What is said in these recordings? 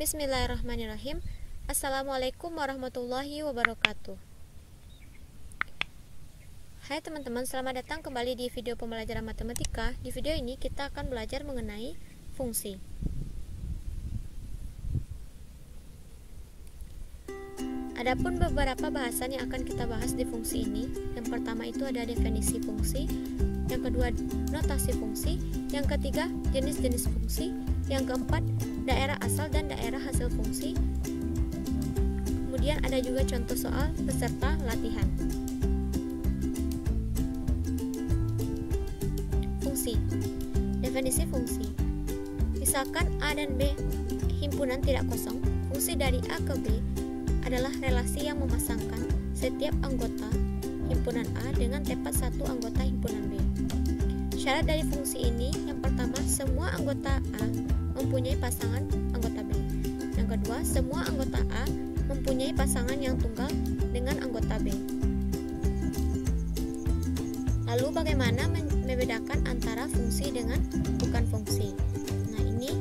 Bismillahirrahmanirrahim. Assalamualaikum warahmatullahi wabarakatuh. Hai teman-teman, selamat datang kembali di video pembelajaran matematika. Di video ini kita akan belajar mengenai fungsi. Adapun beberapa bahasan yang akan kita bahas di fungsi ini. Yang pertama itu ada definisi fungsi, yang kedua notasi fungsi, yang ketiga jenis-jenis fungsi, yang keempat daerah asal dan daerah hasil fungsi. Kemudian ada juga contoh soal beserta latihan. Fungsi. Definisi fungsi. Misalkan A dan B himpunan tidak kosong, fungsi dari A ke B adalah relasi yang memasangkan setiap anggota himpunan A dengan tepat satu anggota himpunan B. Syarat dari fungsi ini, yang pertama, semua anggota A mempunyai pasangan anggota B. Yang kedua, semua anggota A mempunyai pasangan yang tunggal dengan anggota B. Lalu bagaimana membedakan antara fungsi dengan bukan fungsi? Nah, ini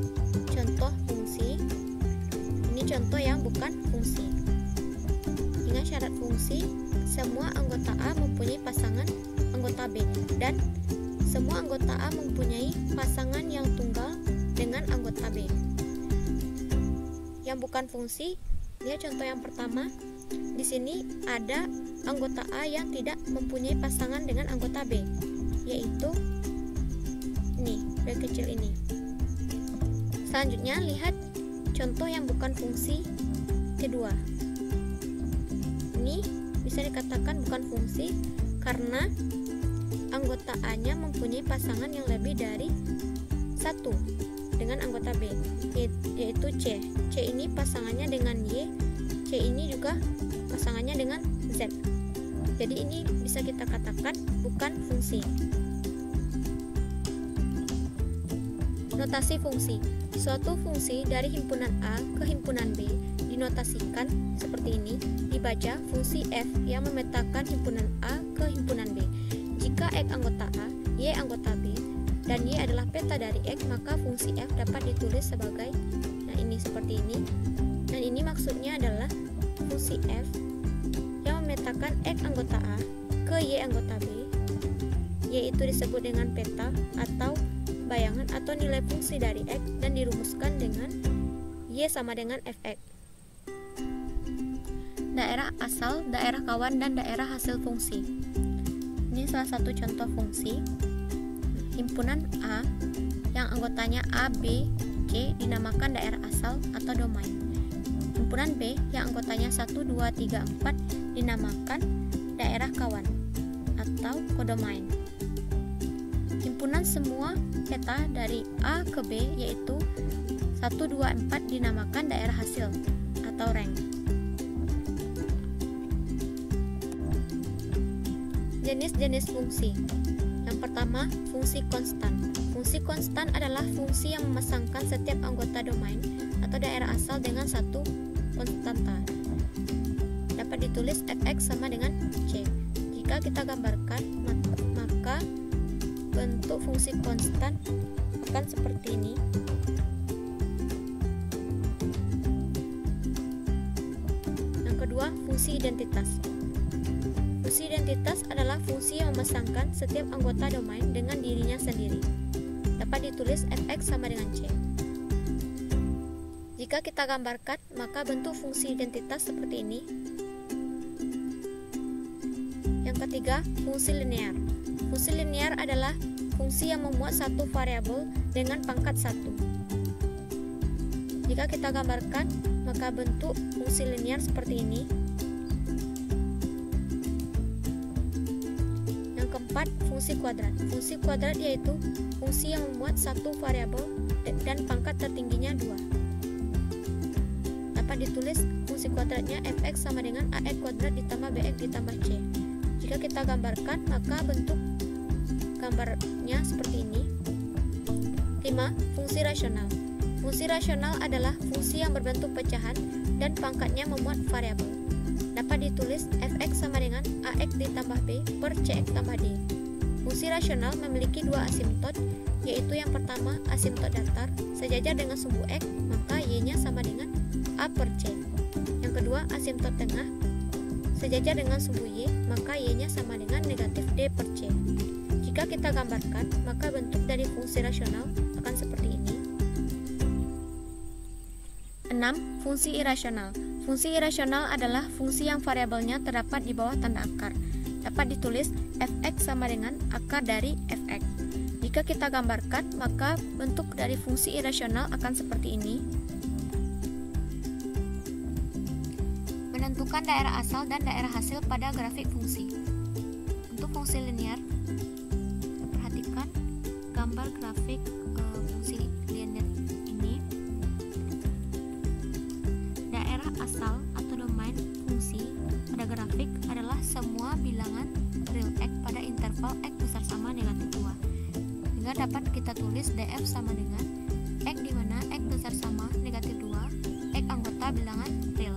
contoh fungsi. Ini contoh yang bukan fungsi. Dengan syarat fungsi, semua anggota A mempunyai pasangan anggota B dan semua anggota A mempunyai pasangan yang tunggal dengan anggota B. Yang bukan fungsi, dia contoh yang pertama. Di sini ada anggota A yang tidak mempunyai pasangan dengan anggota B, yaitu ini, B kecil ini. Selanjutnya lihat contoh yang bukan fungsi kedua. Ini bisa dikatakan bukan fungsi karena anggota A-nya mempunyai pasangan yang lebih dari satu dengan anggota B, yaitu C. C ini pasangannya dengan Y, C ini juga pasangannya dengan Z. Jadi ini bisa kita katakan bukan fungsi. Notasi fungsi. Suatu fungsi dari himpunan A ke himpunan B dinotasikan seperti ini. Dibaca fungsi F yang memetakan himpunan A ke himpunan B. Jika X anggota A, Y anggota B, dan Y adalah peta dari X, maka fungsi F dapat ditulis sebagai, nah ini seperti ini. Dan ini maksudnya adalah fungsi F yang memetakan X anggota A ke Y anggota B. Y itu disebut dengan peta atau bayangan atau nilai fungsi dari X dan dirumuskan dengan Y sama dengan Fx. Daerah asal, daerah kawan, dan daerah hasil fungsi. Ini salah satu contoh fungsi. Himpunan A yang anggotanya A, B, C dinamakan daerah asal atau domain. Himpunan B yang anggotanya 1, 2, 3, 4 dinamakan daerah kawan atau kodomain. Himpunan semua peta dari A ke B yaitu 1, 2, 4 dinamakan daerah hasil atau rank. Jenis-jenis fungsi. Yang pertama, fungsi konstan. Fungsi konstan adalah fungsi yang memasangkan setiap anggota domain atau daerah asal dengan satu konstanta. Dapat ditulis Fx sama dengan C. Jika kita gambarkan, maka bentuk fungsi konstan akan seperti ini. Yang kedua, fungsi identitas. Fungsi identitas adalah fungsi yang memasangkan setiap anggota domain dengan dirinya sendiri. Dapat ditulis Fx sama dengan C. Jika kita gambarkan, maka bentuk fungsi identitas seperti ini. Yang ketiga, fungsi linear. Fungsi linear adalah fungsi yang memuat satu variabel dengan pangkat 1. Jika kita gambarkan, maka bentuk fungsi linear seperti ini. Fungsi kuadrat. Fungsi kuadrat yaitu fungsi yang memuat satu variabel dan pangkat tertingginya 2. Dapat ditulis fungsi kuadratnya Fx sama dengan Ax kuadrat ditambah Bx ditambah C. Jika kita gambarkan, maka bentuk gambarnya seperti ini. 5. Fungsi rasional. Fungsi rasional adalah fungsi yang berbentuk pecahan dan pangkatnya memuat variabel. Dapat ditulis Fx sama dengan Ax ditambah B per Cx tambah D. Fungsi rasional memiliki dua asimptot, yaitu yang pertama asimtot datar sejajar dengan sumbu X, maka Y-nya sama dengan A per C. Yang kedua asimtot tengah sejajar dengan sumbu Y, maka Y-nya sama dengan negatif D per C. Jika kita gambarkan, maka bentuk dari fungsi rasional akan seperti ini. 6. Fungsi irasional. Fungsi irasional adalah fungsi yang variabelnya terdapat di bawah tanda akar. Dapat ditulis fx sama dengan akar dari fx. Jika kita gambarkan, maka bentuk dari fungsi irasional akan seperti ini. Menentukan daerah asal dan daerah hasil pada grafik fungsi. Untuk fungsi linear, perhatikan gambar grafik fungsi linear ini. Daerah asal atau domain fungsi pada grafik adalah semua bilangan real X pada interval X besar sama negatif 2. Sehingga dapat kita tulis df sama dengan X di mana X besar sama negatif 2, X anggota bilangan real.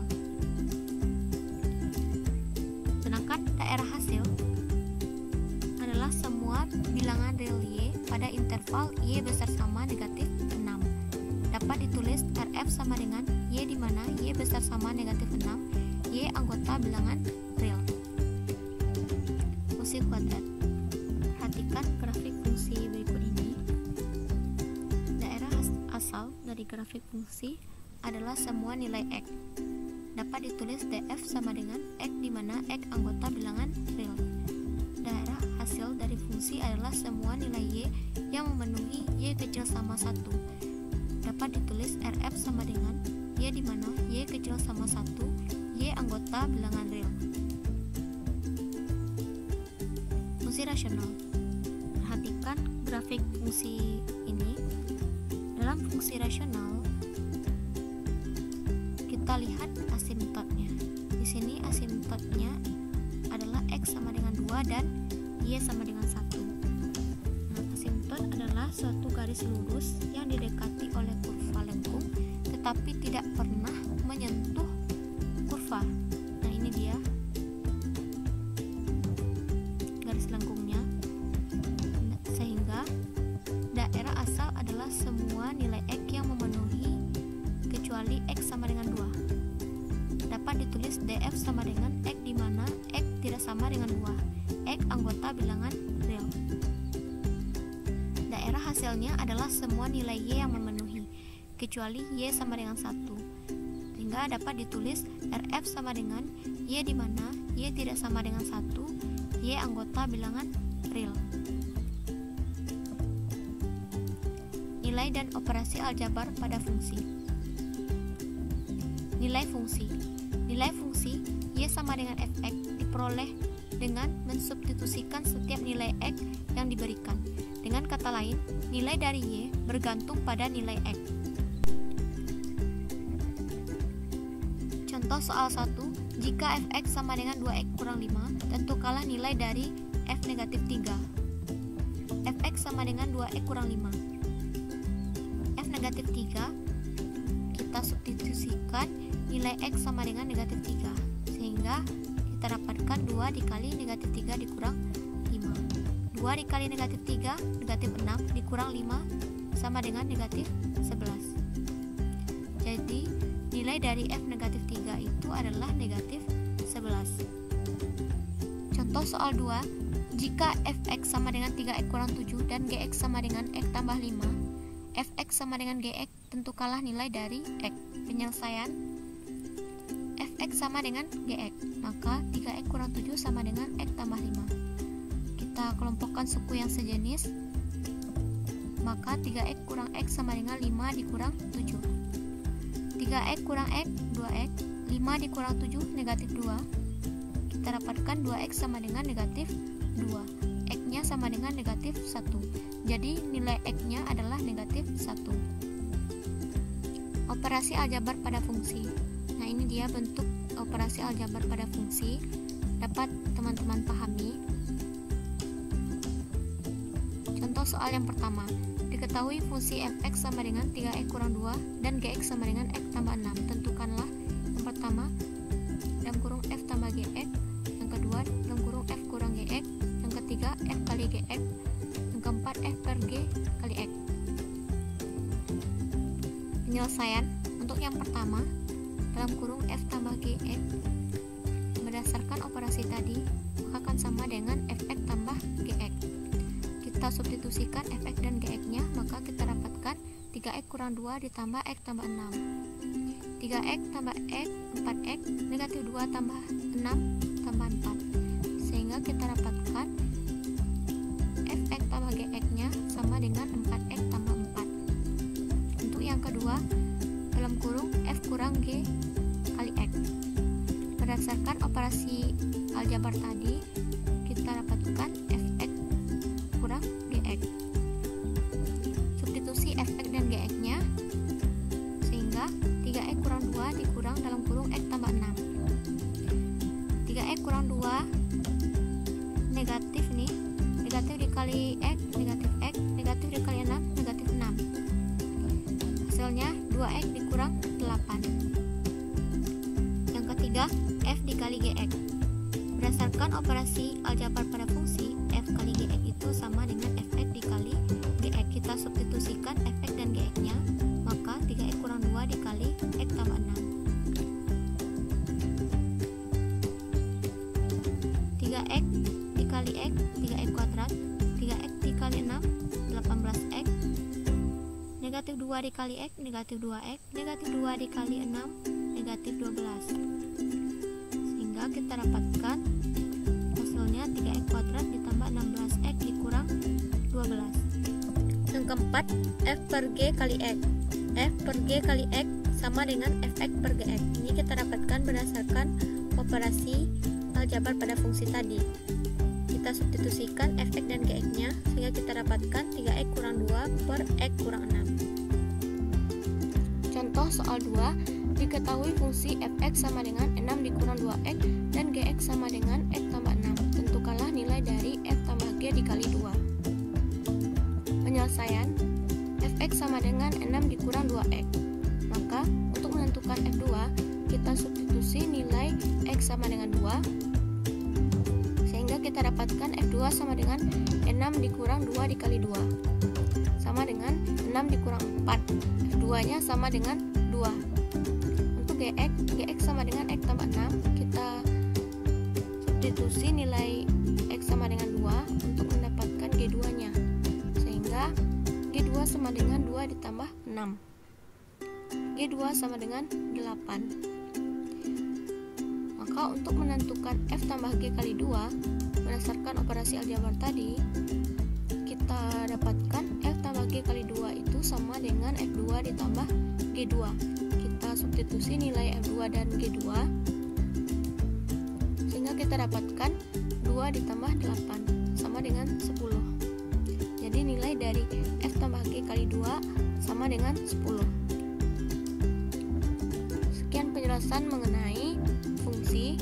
Sedangkan daerah hasil adalah semua bilangan real Y pada interval Y besar sama negatif 6. Dapat ditulis Rf sama dengan Y di mana Y besar sama negatif 6, Y anggota bilangan real. Fungsi kuadrat. Perhatikan grafik fungsi berikut ini. Daerah asal dari grafik fungsi adalah semua nilai X. Dapat ditulis df sama dengan X di mana X anggota bilangan real. Daerah hasil dari fungsi adalah semua nilai Y yang memenuhi Y kecil sama 1. Dapat ditulis Rf sama dengan Y di mana Y kecil sama 1, Y anggota bilangan real. Fungsi rasional. Perhatikan grafik fungsi ini. Dalam fungsi rasional, kita lihat asimtotnya. Di sini asimtotnya adalah X sama dengan 2 dan Y sama dengan 1. Nah, asimtot adalah suatu garis lurus yang didekati oleh kurva lengkung tetapi tidak pernah menyentuh kurva. Nah, ini dia garis lengkungnya. Sehingga daerah asal adalah semua nilai X yang memenuhi kecuali X sama dengan 2. Dapat ditulis df sama dengan X di mana X tidak sama dengan 2, X anggota bilangan real. Daerah hasilnya adalah semua nilai Y yang memenuhi kecuali Y sama dengan 1. Sehingga dapat ditulis Rf sama dengan Y di mana Y tidak sama dengan 1, Y anggota bilangan real. Nilai dan operasi aljabar pada fungsi. Nilai fungsi. Nilai fungsi Y sama dengan fx diperoleh dengan mensubstitusikan setiap nilai X yang diberikan. Dengan kata lain, nilai dari Y bergantung pada nilai X. Contoh soal 1, jika fx sama dengan 2x kurang 5, tentukanlah nilai dari f negatif 3. Fx sama dengan 2x kurang 5. F negatif 3, kita substitusikan nilai X sama dengan negatif 3. Sehingga kita dapatkan 2 dikali negatif 3 dikurang 5. 2 dikali negatif 3, negatif 6 dikurang 5 sama dengan negatif 11. Jadi nilai dari F negatif 3 itu adalah negatif 11. Contoh soal 2, jika fx sama dengan 3x kurang 7 dan gx sama dengan x tambah 5, fx sama dengan gx, tentukanlah nilai dari x. Penyelesaian, fx sama dengan gx, maka 3x kurang 7 sama dengan x tambah 5. Kita kelompokkan suku yang sejenis, maka 3x kurang x sama dengan 5 dikurang 7. 3x kurang x, 2x, 5 dikurang 7, negatif 2. Kita dapatkan 2x sama dengan negatif 2. X-nya sama dengan negatif 1. Jadi nilai X-nya adalah negatif 1. Operasi aljabar pada fungsi. Nah, ini dia bentuk operasi aljabar pada fungsi. Dapat teman-teman pahami. Contoh soal yang pertama. Diketahui fungsi fx sama dengan 3x kurang 2 dan gx sama dengan x tambah 6. Tentukanlah yang pertama dalam kurung f tambah gx, yang kedua dalam kurung f kurang gx, yang ketiga f kali gx, yang keempat f per G kali X. Penyelesaian untuk yang pertama, dalam kurung F tambah GX berdasarkan operasi tadi, maka akan sama dengan Fx tambah Gx. Kita substitusikan Fx dan Gx-nya, maka kita dapatkan 3x kurang 2 ditambah x tambah 6. 3x tambah x 4x, negatif 2 tambah 6 tambah 4, sehingga kita dapatkan Fx tambah Gx-nya sama dengan 4x tambah 4. Untuk yang kedua, dalam kurung F kurang G kali X. Berdasarkan operasi aljabar tadi, kita dapatkan Fx kurang Gx. Substitusi Fx dan Gx-nya, sehingga 3x kurang 2 dikurang dalam kurung x tambah 6. 3x kurang 2 negatif nih, negatif dikali x, negatif dikali 6, negatif 6. Hasilnya 2x dikurang 8. Yang ketiga, F dikali Gx. Berdasarkan operasi aljabar pada fungsi, F kali Gx itu sama dengan Fx dikali Gx. Kita substitusikan Fx dan Gx-nya, maka 3x kurang 2 dikali x tambah 6. 3x dikali x, 3x kuadrat. 3x dikali 6, 18x. Negatif 2 dikali x, negatif 2x. Negatif 2 dikali 6, negatif 12. Sehingga kita dapatkan hasilnya 3x kuadrat ditambah 16x dikurang 12. Yang keempat, F per G kali X. F per G kali X sama dengan Fx per Gx. Ini kita dapatkan berdasarkan operasi aljabar pada fungsi tadi. Kita substitusikan Fx dan Gx-nya, sehingga kita dapatkan 3x kurang 2 per x kurang 6. Contoh soal 2, diketahui fungsi Fx sama dengan 6 dikurang 2x dan Gx sama dengan x tambah 6. Tentukanlah nilai dari F tambah G dikali 2. Penyelesaian, Fx sama dengan 6 dikurang 2x. Maka untuk menentukan F2, kita substitusi nilai x sama dengan 2, sehingga kita dapatkan F2 sama dengan 6 dikurang 2 dikali 2, sama dengan 6 dikurang 4. F2 nya sama dengan 2. Untuk Gx, Gx sama dengan x tambah 6, kita substitusi nilai x sama dengan 2 untuk mendapatkan G2 nya, sehingga G2 sama dengan 2 ditambah 6. G2 sama dengan 8. Maka untuk menentukan F tambah G kali 2 berdasarkan operasi aljabar tadi, kita dapatkan F tambah G kali 2 itu sama dengan F2 ditambah G2. Kita substitusi nilai F2 dan G2, sehingga kita dapatkan 2 ditambah 8 sama dengan 10. Jadi nilai dari F tambah G kali 2 sama dengan 10. Sekian penjelasan mengenai fungsi.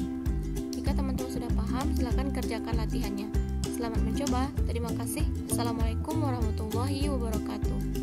Jika teman-teman sudah paham, silakan kerjakan latihannya. Selamat mencoba. Terima kasih. Assalamualaikum warahmatullahi wabarakatuh.